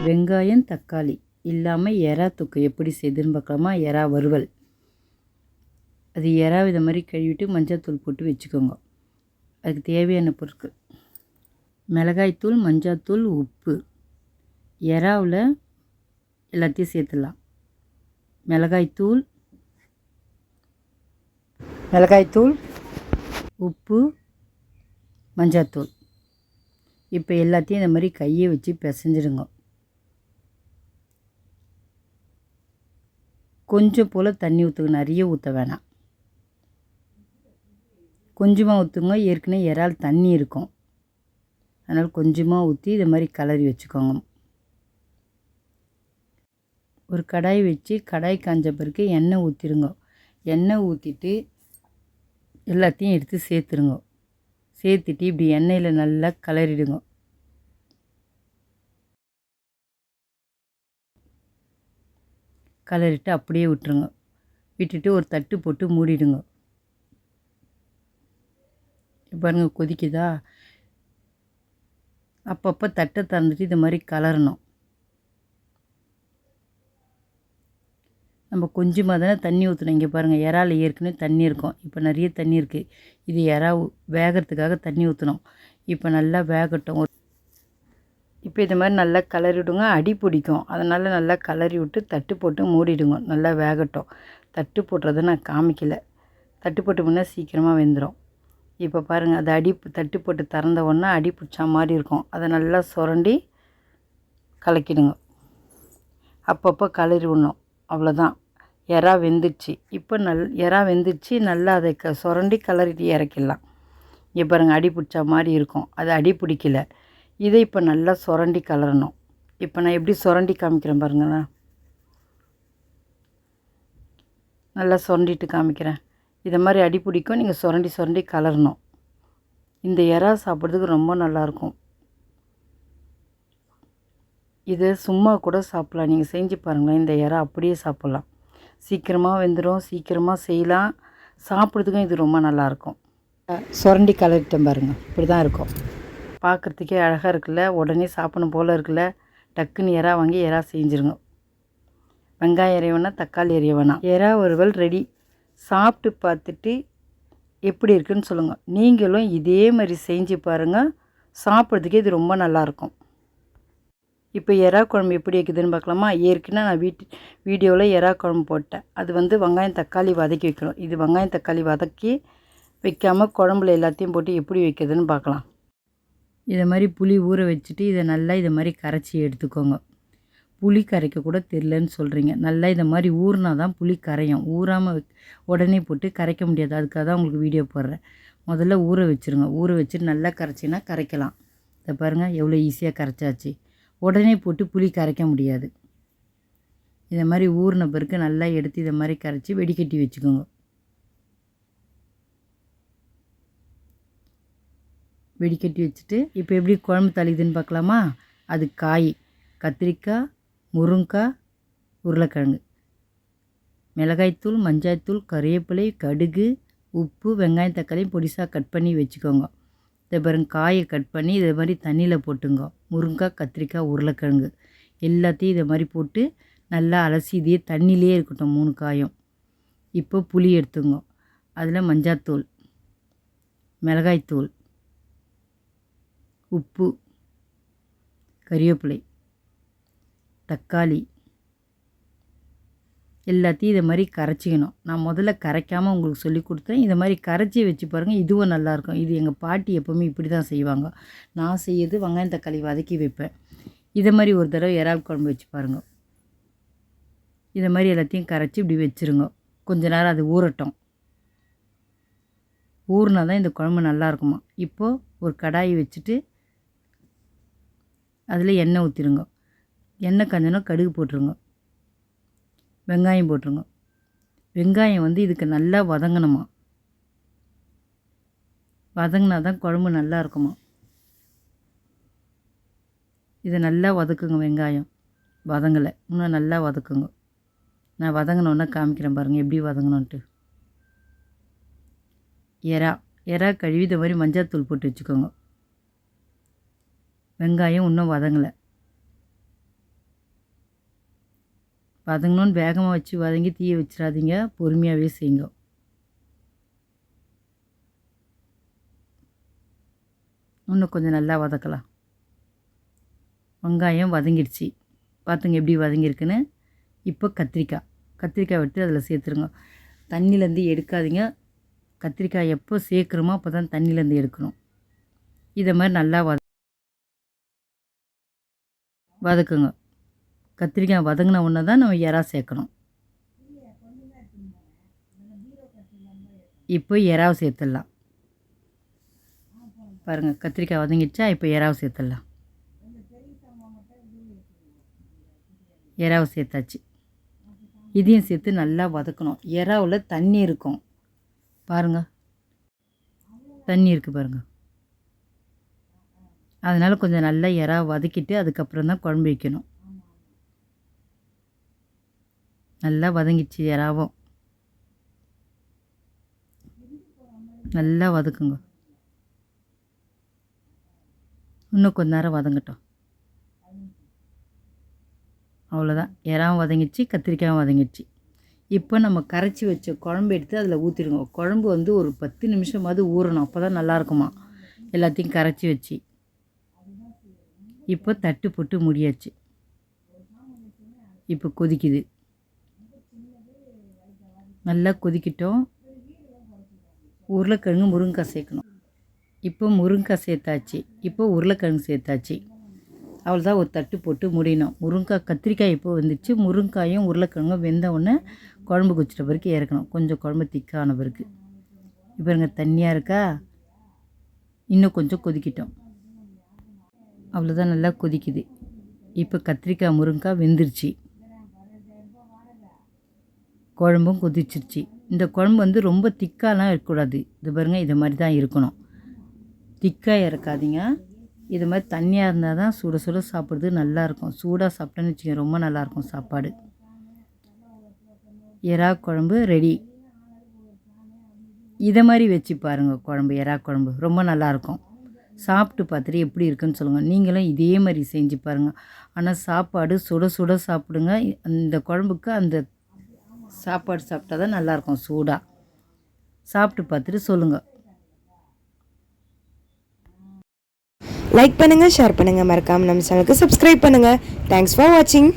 வெங்காயம் தக்காளி இல்லாமல் எறா தொக்கு எப்படி செய்யுதுன்னு பார்க்கலாமா. எறா வறுவல். அது எறா இதை மாதிரி கழுவிட்டு மஞ்சள்தூள் போட்டு வச்சுக்கோங்க. அதுக்கு தேவையான பொருட்கள்: மிளகாய்த்தூள், மஞ்சள்தூள், உப்பு. எறாவில் எல்லாத்தையும் சேர்த்துடலாம். மிளகாய்த்தூள், உப்பு, மஞ்சள்தூள். இப்போ எல்லாத்தையும் இந்த மாதிரி கையை வச்சு பிசைஞ்சிடுங்க. கொஞ்சம் போல் தண்ணி ஊற்றுங்க, நிறைய ஊற்ற வேணாம். கொஞ்சமாக ஊற்றுங்க, ஏற்கனவே இறால் தண்ணி இருக்கும். அதனால் கொஞ்சமாக ஊற்றி இதை மாதிரி கலரி வச்சுக்கோங்க. ஒரு கடாய் வச்சு கடாய் காஞ்ச பிறகு எண்ணெய் ஊற்றிடுங்க. எண்ணெய் ஊற்றிட்டு எல்லாத்தையும் எடுத்து சேர்த்துருங்க. சேர்த்துட்டு இப்படி எண்ணெயில் நல்லா கலரிடுங்க. கலரிட்டு அப்படியே விட்டுருங்க. விட்டுட்டு ஒரு தட்டு போட்டு மூடிடுங்க. பாருங்கள், கொதிக்குதா? அப்பப்போ தட்டை திறந்துட்டு இது மாதிரி கலரணும். நம்ம கொஞ்சமாக தானே தண்ணி ஊற்றணும். இங்கே பாருங்கள், இறால் ஏற்கனவே தண்ணி இருக்கும். இப்போ நிறைய தண்ணி இருக்குது. இது இறா வேகிறதுக்காக தண்ணி ஊற்றணும். இப்போ நல்லா வேகட்டும். இப்போ இது மாதிரி நல்லா கலரிவிடுங்க. அடி பிடிக்கும், அதனால் நல்லா கலரி விட்டு தட்டு போட்டு மூடிடுங்க. நல்லா வேகட்டும். தட்டு போட்டுறதை நான் காமிக்கலை. தட்டு போட்டு முன்னே சீக்கிரமாக வெந்துடும். இப்போ பாருங்கள், அது தட்டு போட்டு திறந்த உடனே அடி பிடிச்சா மாதிரி இருக்கும். அதை நல்லா சுரண்டி கலக்கிடுங்க. அப்பப்போ கலரி விடணும். அவ்வளோதான், எறா வெந்துடுச்சு. இப்போ எறா வெந்துடுச்சு. நல்லா அதை சுரண்டி கலரிட்டு இறக்கிடலாம். இங்கே பாருங்கள், அடி பிடிச்சா மாதிரி இருக்கும். அது அடி பிடிக்கல. இதை இப்போ நல்லா சுரண்டி கலரணும். இப்போ நான் எப்படி சுரண்டி காமிக்கிறேன் பாருங்களேன். நல்லா சுரண்டிட்டு காமிக்கிறேன். இதை மாதிரி அடி பிடிக்கும். நீங்கள் சுரண்டி கலரணும். இந்த எறா சாப்பிட்றதுக்கு ரொம்ப நல்லாயிருக்கும். இதை சும்மா கூட சாப்பிட்லாம். நீங்கள் செஞ்சு பாருங்களேன். இந்த எறா அப்படியே சாப்பிட்லாம். சீக்கிரமாக வெந்துடும், சீக்கிரமாக செய்யலாம். சாப்பிட்றதுக்கும் இது ரொம்ப நல்லாயிருக்கும். சுரண்டி கலரிட்டேன் பாருங்கள், இப்படி தான் இருக்கும். பார்க்குறதுக்கே அழகாக இருக்குல்ல, உடனே சாப்பிடணும் போல் இருக்குல்ல. டக்குன்னு எறா வாங்கி எறா செஞ்சுருங்க. வெங்காயம் எறிய வேணாம், தக்காளி எறிய வேணாம். எறா வறுவல் ரெடி. சாப்பிட்டு பார்த்துட்டு எப்படி இருக்குன்னு சொல்லுங்கள். நீங்களும் இதே மாதிரி செஞ்சு பாருங்கள். சாப்பிட்றதுக்கே இது ரொம்ப நல்லாயிருக்கும். இப்போ எறா குழம்பு எப்படி வைக்குதுன்னு பார்க்கலாமா. ஏற்கனவே நான் வீடியோவில் எறா குழம்பு போட்டேன். அது வெங்காயம் தக்காளி வதக்கி வைக்கணும். இது வெங்காயம் தக்காளி வதக்கி வைக்காமல் குழம்புல எல்லாத்தையும் போட்டு எப்படி வைக்கிறதுன்னு பார்க்கலாம். இதை மாதிரி புளி ஊற வச்சுட்டு இதை நல்லா இதை மாதிரி கரைச்சி எடுத்துக்கோங்க. புளி கரைக்க கூட தெரிலன்னு சொல்கிறீங்க. நல்லா இதை மாதிரி ஊறினா தான் புளி கரையும். ஊறாமல் உடனே போட்டு கரைக்க முடியாது. அதுக்காக தான் உங்களுக்கு வீடியோ போடுறேன். முதல்ல ஊற வச்சுருங்க. ஊற வச்சுட்டு நல்லா கரைச்சின்னா கரைக்கலாம். இதை பாருங்கள், எவ்வளோ ஈஸியாக கரைச்சாச்சு. உடனே போட்டு புளி கரைக்க முடியாது. இதை மாதிரி ஊறின பிறகு நல்லா எடுத்து இதை மாதிரி கரைச்சி வெடிக்கட்டி வச்சுக்கோங்க. வெடிக்கட்டி வச்சுட்டு இப்போ எப்படி குழம்பு தளிதுன்னு பார்க்கலாமா. அது காய், கத்திரிக்காய், முருங்கைக்காய், உருளைக்கிழங்கு, மிளகாய்த்தூள், மஞ்சாய்த்தூள், கறிவேப்பிலை, கடுகு, உப்பு, வெங்காயம் தக்காளி பொடிசாக கட் பண்ணி வச்சுக்கோங்க. இதை பாருங்க, காயை கட் பண்ணி இதை மாதிரி தண்ணியில் போட்டுங்க. முருங்கைக்காய், கத்திரிக்காய், உருளைக்கிழங்கு எல்லாத்தையும் இதை மாதிரி போட்டு நல்லா அலசி இதே தண்ணியிலே இருக்கட்டும் 3 காயும். இப்போ புளி எடுத்துங்க. அதில் மஞ்சாத்தூள், மிளகாய்த்தூள், உப்பு, கறிவேப்பிலை, தக்காளி எல்லாத்தையும் இதை மாதிரி கரைச்சிக்கணும். நான் முதல்ல கரைக்காமல் உங்களுக்கு சொல்லி கொடுத்தேன். இதை மாதிரி கரைச்சி வச்சு பாருங்கள், இதுவும் நல்லாயிருக்கும். இது எங்கள் பாட்டி எப்போவுமே இப்படி தான் செய்வாங்க. நான் செய்யறது வெங்காயம் தக்காளி வதக்கி வைப்பேன். இதை மாதிரி ஒரு தடவை இறால் குழம்பு வச்சு பாருங்கள். இதை மாதிரி எல்லாத்தையும் கரைச்சி இப்படி வச்சுருங்க. கொஞ்ச நேரம் அது ஊறட்டும். ஊறினா தான் இந்த குழம்பு நல்லாயிருக்குமா. இப்போது ஒரு கடாயை வச்சுட்டு அதில் எண்ணெய் ஊற்றிடுங்க. எண்ணெய் காஞ்சனா கடுகு போட்டுருங்க. வெங்காயம் போட்டுருங்க. வெங்காயம் இதுக்கு நல்லா வதங்கணுமா. வதங்கினா தான் குழம்பு நல்லா இருக்குமா. இதை நல்லா வதக்குங்க. வெங்காயம் வதங்கலை, இன்னும் நல்லா வதக்குங்க. நான் வதங்கினோன்னே காமிக்கிறேன் பாருங்கள் எப்படி வதங்கணுன்ட்டு. எறா கழுவி இந்த மாதிரி மஞ்சள்தூள் போட்டு வச்சுக்கோங்க. வெங்காயம் இன்னும் வதங்கலை. வதங்கணுன்னு வேகமாக வச்சு வதங்கி தீய வச்சிடாதீங்க, பொறுமையாகவே செய்யுங்க. இன்னும் கொஞ்சம் நல்லா வதக்கலாம். வெங்காயம் வதங்கிடுச்சு, பார்த்துங்க எப்படி வதங்கியிருக்குன்னு. இப்போ கத்திரிக்காய் வெட்டி அதில் சேர்த்துருங்க. தண்ணியிலேருந்து எடுக்காதீங்க. கத்திரிக்காய் எப்போ சேர்க்குறோமோ அப்போ தான் தண்ணியிலேருந்து எடுக்கணும். இதை மாதிரி நல்லா வதக்குங்க. கத்திரிக்காய் வதங்கின உடனே தான் நம்ம இறா சேர்க்கணும். இப்போ இறாவை சேர்த்துடலாம். பாருங்கள், கத்திரிக்காய் வதங்கிடுச்சா? இப்போ இறாவை சேர்த்துடலாம். இறாவை சேர்த்தாச்சு. இதையும் சேர்த்து நல்லா வதக்கணும். இறாவில் தண்ணி இருக்கும் பாருங்கள், தண்ணி இருக்குது பாருங்கள். அதனால் கொஞ்சம் நல்லா இறாவை வதக்கிட்டு அதுக்கப்புறம் தான் குழம்பு வைக்கணும். நல்லா வதங்கிடுச்சு இறாவும். நல்லா வதக்குங்க. இன்னும் கொஞ்ச நேரம் வதங்கட்டும். அவ்வளோதான், இறாவும் வதங்கிடுச்சு, கத்திரிக்காயும் வதங்கிடுச்சு. இப்போ நம்ம கரைச்சி வச்ச குழம்பு எடுத்து அதில் ஊற்றிடுங்க. குழம்பு வந்து ஒரு 10 நிமிஷமாவது ஊறணும், அப்போ தான் நல்லாயிருக்குமா. எல்லாத்தையும் கரைச்சி வச்சு இப்போ தட்டு போட்டு முடியாச்சு. இப்போ கொதிக்குது, நல்லா கொதிக்கிட்டோம். உருளைக்கிழங்கு முருங்கைக்காய் சேர்க்கணும். இப்போ முருங்கைக்காய் சேர்த்தாச்சு. இப்போ உருளைக்கிழங்கு சேர்த்தாச்சு. அவ்வளோதான், ஒரு தட்டு போட்டு முடியணும். கத்திரிக்காய் இப்போ வந்துச்சு. முருங்காயும் உருளைக்கிழங்கும் வெந்த உடனே குழம்பு குச்சிட்ட பிறகு இறக்கணும். கொஞ்சம் குழம்பு திக்கான பிறகு. இப்போ இங்கே தண்ணியாக இருக்கா, இன்னும் கொஞ்சம் கொதிக்கிட்டோம். அவ்வளோதான், நல்லா கொதிக்குது. இப்போ கத்திரிக்காய் முருங்கைக்காய் வெந்துருச்சு, குழம்பும் கொதிச்சிருச்சு. இந்த குழம்பு வந்து ரொம்ப திக்காலாம் இருக்கக்கூடாது. இது பாருங்கள், இது மாதிரி தான் இருக்கணும். திக்காக இறக்காதீங்க. இது மாதிரி தண்ணியாக இருந்தால் தான் சுட சுட சாப்பிட்றது நல்லாயிருக்கும். சூடாக சாப்பிட்டேன்னு வச்சுக்கோங்க, ரொம்ப நல்லாயிருக்கும் சாப்பாடு. எறா குழம்பு ரெடி. இதை மாதிரி வச்சு பாருங்கள் குழம்பு, எறா குழம்பு ரொம்ப நல்லாயிருக்கும். சாப்பிட்டு பார்த்துட்டு எப்படி இருக்குன்னு சொல்லுங்கள். நீங்களும் இதே மாதிரி செஞ்சு பாருங்கள். ஆனால் சாப்பாடு சுட சுட சாப்பிடுங்க. அந்த குழம்புக்கு அந்த சாப்பாடு சாப்பிட்டா தான் நல்லாயிருக்கும் சூடாக. சாப்பிட்டு பார்த்துட்டு சொல்லுங்கள். லைக் பண்ணுங்கள், ஷேர் பண்ணுங்கள், மறக்காமல் நம்ம சேனலுக்கு சப்ஸ்கிரைப் பண்ணுங்கள். தேங்க்ஸ் ஃபார் வாட்சிங்.